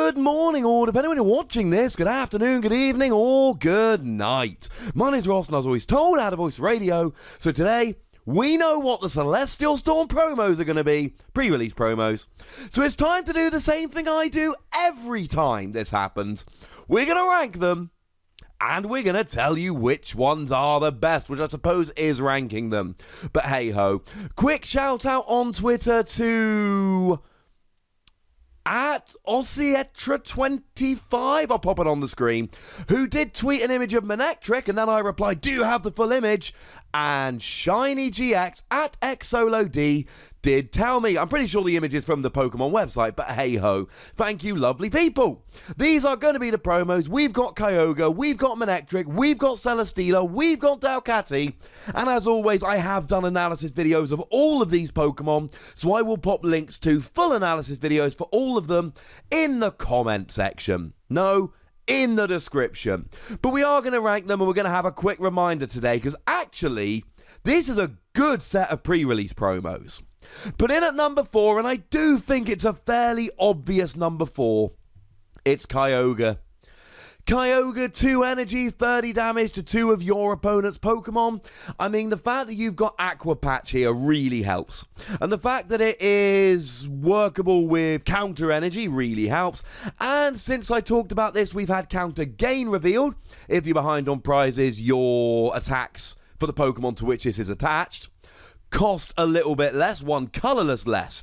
Good morning, or depending on when you're watching this, good afternoon, good evening, or good night. My name's Ross, and I was always told how to voice radio, so today, we know what the Celestial Storm promos are going to be, pre-release promos. So it's time to do the same thing I do every time this happens. We're going to rank them, and we're going to tell you which ones are the best, which I suppose is ranking them. But hey-ho. Quick shout-out on Twitter to at Ossietra25, I'll pop it on the screen, who did tweet an image of Manectric, and then I replied, do you have the full image? And ShinyGX at XSoloD did tell me. I'm pretty sure the image is from the Pokemon website, but hey-ho. Thank you, lovely people. These are going to be the promos. We've got Kyogre, we've got Manectric, we've got Celesteela, we've got Delcatty, and as always, I have done analysis videos of all of these Pokemon, so I will pop links to full analysis videos for all of them in the comment section. No, in the description. But we are going to rank them, and we're going to have a quick reminder today, because actually, this is a good set of pre-release promos. But in at number 4, and I do think it's a fairly obvious number 4, it's Kyogre. Kyogre, 2 energy, 30 damage to 2 of your opponent's Pokemon. I mean, the fact that you've got Aqua Patch here really helps. And the fact that it is workable with counter energy really helps. And since I talked about this, we've had counter gain revealed. If you're behind on prizes, your attacks for the Pokemon to which this is attached cost a little bit less, 1 colorless less,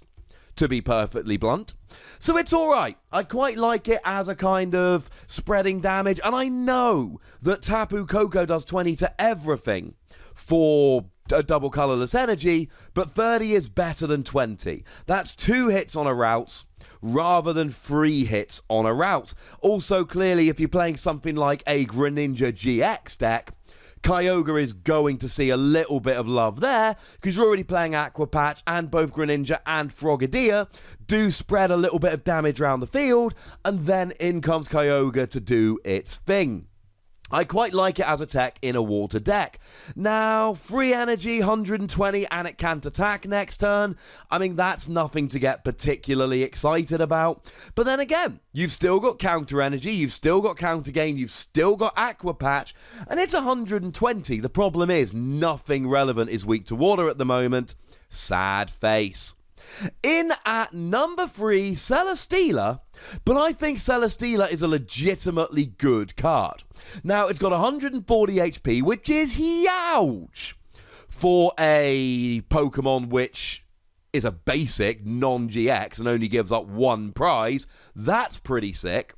to be perfectly blunt. So it's alright. I quite like it as a kind of spreading damage, and I know that Tapu Koko does 20 to everything for a double colorless energy, but 30 is better than 20. That's 2 hits on a route rather than 3 hits on a route. Also, clearly, if you're playing something like a Greninja GX deck, Kyogre is going to see a little bit of love there, because you're already playing Aqua Patch, and both Greninja and Frogadier do spread a little bit of damage around the field, and then in comes Kyogre to do its thing. I quite like it as a tech in a water deck. Now, free energy, 120, and it can't attack next turn. I mean, that's nothing to get particularly excited about. But then again, you've still got counter energy, you've still got counter gain, you've still got Aqua Patch, and it's 120. The problem is, nothing relevant is weak to water at the moment. Sad face. In at number 3, Celesteela, but I think Celesteela is a legitimately good card. Now, it's got 140 HP, which is huge for a Pokemon which is a basic non-GX and only gives up 1 prize. That's pretty sick.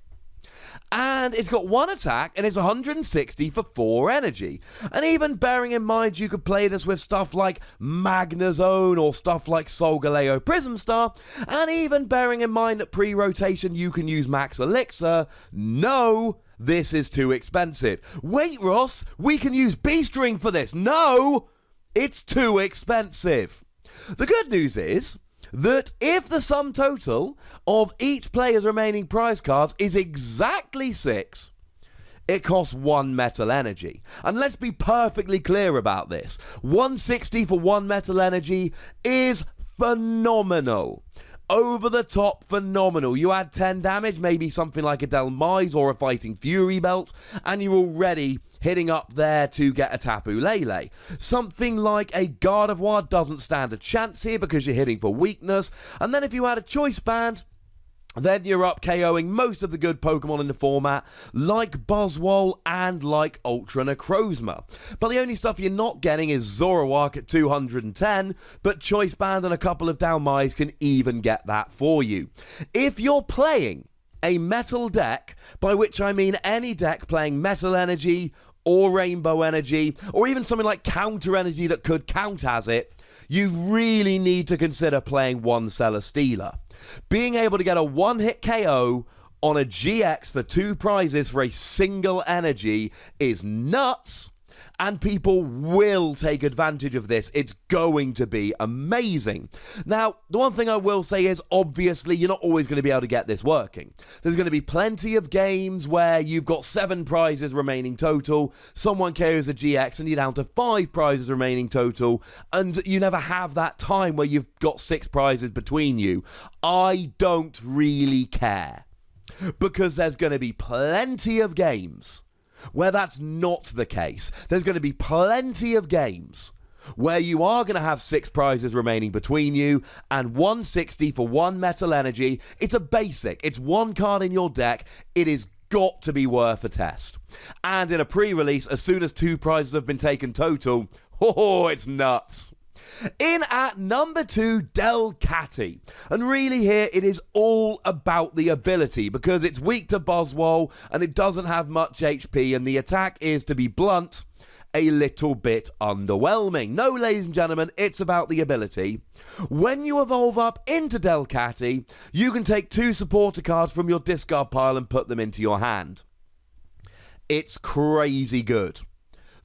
And it's got 1 attack, and it's 160 for 4 energy. And even bearing in mind you could play this with stuff like Magnezone or stuff like Solgaleo Prism Star, and even bearing in mind that pre-rotation you can use Max Elixir, no, this is too expensive. Wait, Ross, we can use Beast Ring for this. No, it's too expensive. The good news is that if the sum total of each player's remaining prize cards is exactly 6, it costs 1 metal energy. And let's be perfectly clear about this. 160 for 1 metal energy is phenomenal. Over the top phenomenal. You add 10 damage, maybe something like a Delmise or a Fighting Fury belt, and you're already hitting up there to get a Tapu Lele. Something like a Gardevoir doesn't stand a chance here because you're hitting for weakness, and then if you add a Choice Band, then you're up KOing most of the good Pokemon in the format, like Buzzwole and like Ultra Necrozma. But the only stuff you're not getting is Zoroark at 210, but Choice Band and a couple of Dalmise can even get that for you. If you're playing a metal deck, by which I mean any deck playing Metal Energy or Rainbow Energy, or even something like Counter Energy that could count as it, you really need to consider playing 1 Celesteela. Being able to get a 1-hit KO on a GX for 2 prizes for a single energy is nuts, and people will take advantage of this. It's going to be amazing. Now, the one thing I will say is, obviously, you're not always going to be able to get this working. There's going to be plenty of games where you've got 7 prizes remaining total, someone KOs a GX and you're down to 5 prizes remaining total, and you never have that time where you've got 6 prizes between you. I don't really care. because there's going to be plenty of games where that's not the case. There's going to be plenty of games where you are going to have 6 prizes remaining between you and 160 for 1 metal energy. It's a basic. It's 1 card in your deck. It is got to be worth a test. And in a pre-release, as soon as 2 prizes have been taken total, oh, it's nuts. In at number 2, Delcatty. And really here, it is all about the ability, because it's weak to Boswell and it doesn't have much HP, and the attack is, to be blunt, a little bit underwhelming. No, ladies and gentlemen, it's about the ability. When you evolve up into Delcatty, you can take 2 supporter cards from your discard pile and put them into your hand. It's crazy good.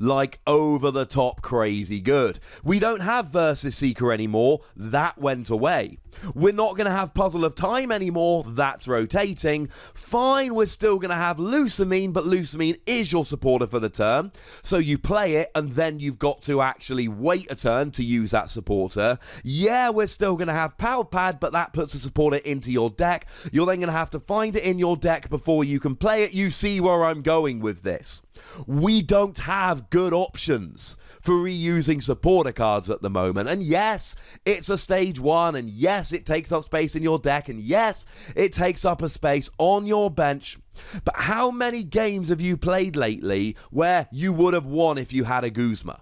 Like, over-the-top crazy good. We don't have Versus Seeker anymore. That went away. We're not going to have Puzzle of Time anymore. That's rotating. Fine, we're still going to have Lusamine, but Lusamine is your supporter for the turn. So you play it, and then you've got to actually wait a turn to use that supporter. Yeah, we're still going to have Power Pad, but that puts a supporter into your deck. You're then going to have to find it in your deck before you can play it. You see where I'm going with this. We don't have good options for reusing supporter cards at the moment. And yes, it's a stage 1, and yes, it takes up space in your deck, and yes, it takes up a space on your bench. But how many games have you played lately where you would have won if you had a Guzma?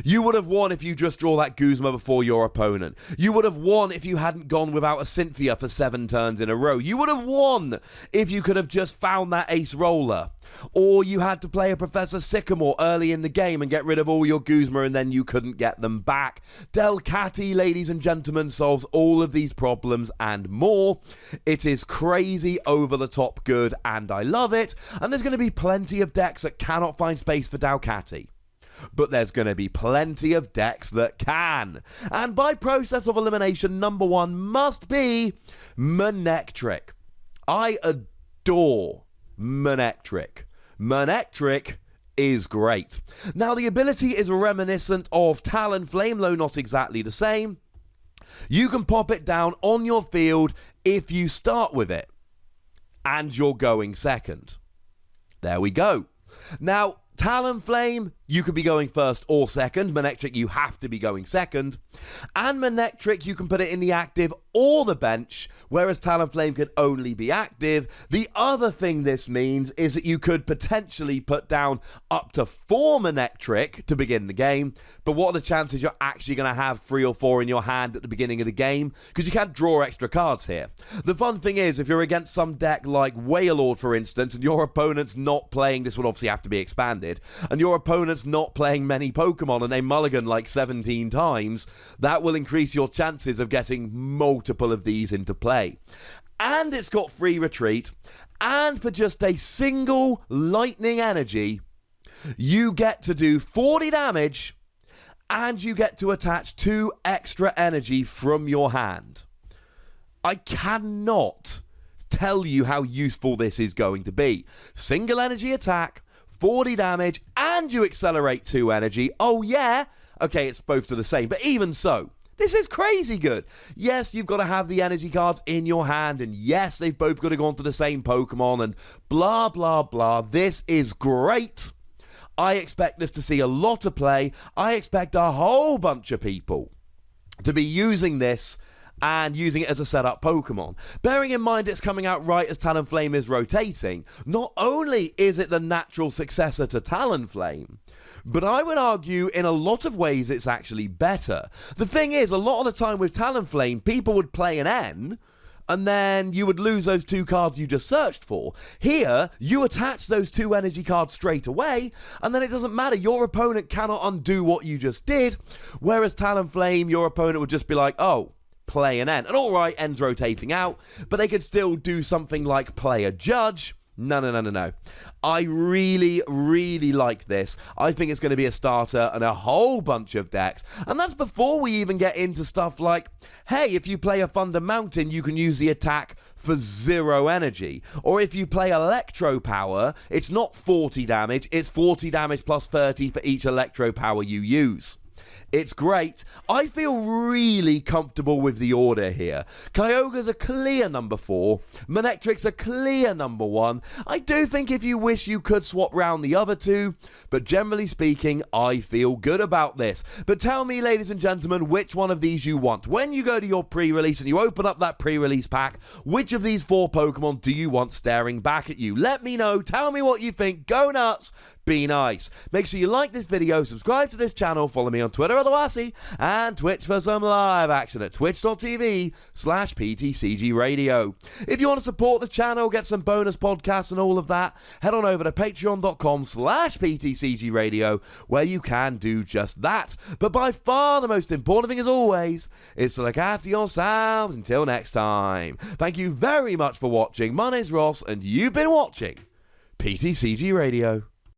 You would have won if you just draw that Guzma before your opponent. You would have won if you hadn't gone without a Cynthia for 7 turns in a row. You would have won if you could have just found that ace roller. Or you had to play a Professor Sycamore early in the game and get rid of all your Guzma, and then you couldn't get them back. Delcatty, ladies and gentlemen, solves all of these problems and more. It is crazy, over-the-top good, and I love it. And there's going to be plenty of decks that cannot find space for Delcatty. But there's going to be plenty of decks that can. And by process of elimination, number 1 must be Manectric. I adore Manectric. Manectric is great. Now, the ability is reminiscent of Talonflame, though not exactly the same. You can pop it down on your field if you start with it, and you're going second. There we go. Now, Talonflame, you could be going first or second. Manectric, you have to be going second. And Manectric, you can put it in the active or the bench, whereas Talonflame could only be active. The other thing this means is that you could potentially put down up to 4 Manectric to begin the game, but what are the chances you're actually going to have 3 or 4 in your hand at the beginning of the game? Because you can't draw extra cards here. The fun thing is, if you're against some deck like Wailord, for instance, and your opponent's not playing, this would obviously have to be expanded, and your opponent's not playing many Pokemon and they mulligan like 17 times, that will increase your chances of getting multiple of these into play. And it's got free retreat, and for just a single lightning energy, you get to do 40 damage, and you get to attach 2 extra energy from your hand. I cannot tell you how useful this is going to be. Single energy attack, 40 damage, and you accelerate 2 energy. Oh yeah? Okay, it's both the same, but even so, this is crazy good. Yes, you've got to have the energy cards in your hand, and yes, they've both got to go onto the same Pokemon, and blah, blah, blah. This is great. I expect this to see a lot of play. I expect a whole bunch of people to be using this and using it as a setup Pokemon. Bearing in mind it's coming out right as Talonflame is rotating, not only is it the natural successor to Talonflame, but I would argue in a lot of ways it's actually better. The thing is, a lot of the time with Talonflame, people would play an N, and then you would lose those 2 cards you just searched for. Here, you attach those 2 energy cards straight away, and then it doesn't matter. Your opponent cannot undo what you just did, whereas Talonflame, your opponent would just be like, oh, play an N. And alright, N's rotating out, but they could still do something like play a Judge. No. I really, really like this. I think it's going to be a starter and a whole bunch of decks. And that's before we even get into stuff like, hey, if you play a Thunder Mountain, you can use the attack for 0 energy. Or if you play Electro Power, it's not 40 damage, it's 40 damage plus 30 for each Electro Power you use. It's great. I feel really comfortable with the order here. Kyogre's a clear number 4. Manectric's a clear number 1. I do think if you wish you could swap round the other two, but generally speaking, I feel good about this. But tell me, ladies and gentlemen, which one of these you want. When you go to your pre-release and you open up that pre-release pack, which of these 4 Pokemon do you want staring back at you? Let me know. Tell me what you think. Go nuts. Be nice. Make sure you like this video, subscribe to this channel, follow me on Twitter, otherwise, and Twitch for some live action at twitch.tv/PTCGRadio. If you want to support the channel, get some bonus podcasts and all of that, head on over to patreon.com/PTCGRadio, where you can do just that. But by far the most important thing, as always, is to look after yourselves until next time. Thank you very much for watching. My name's Ross, and you've been watching PTCG Radio.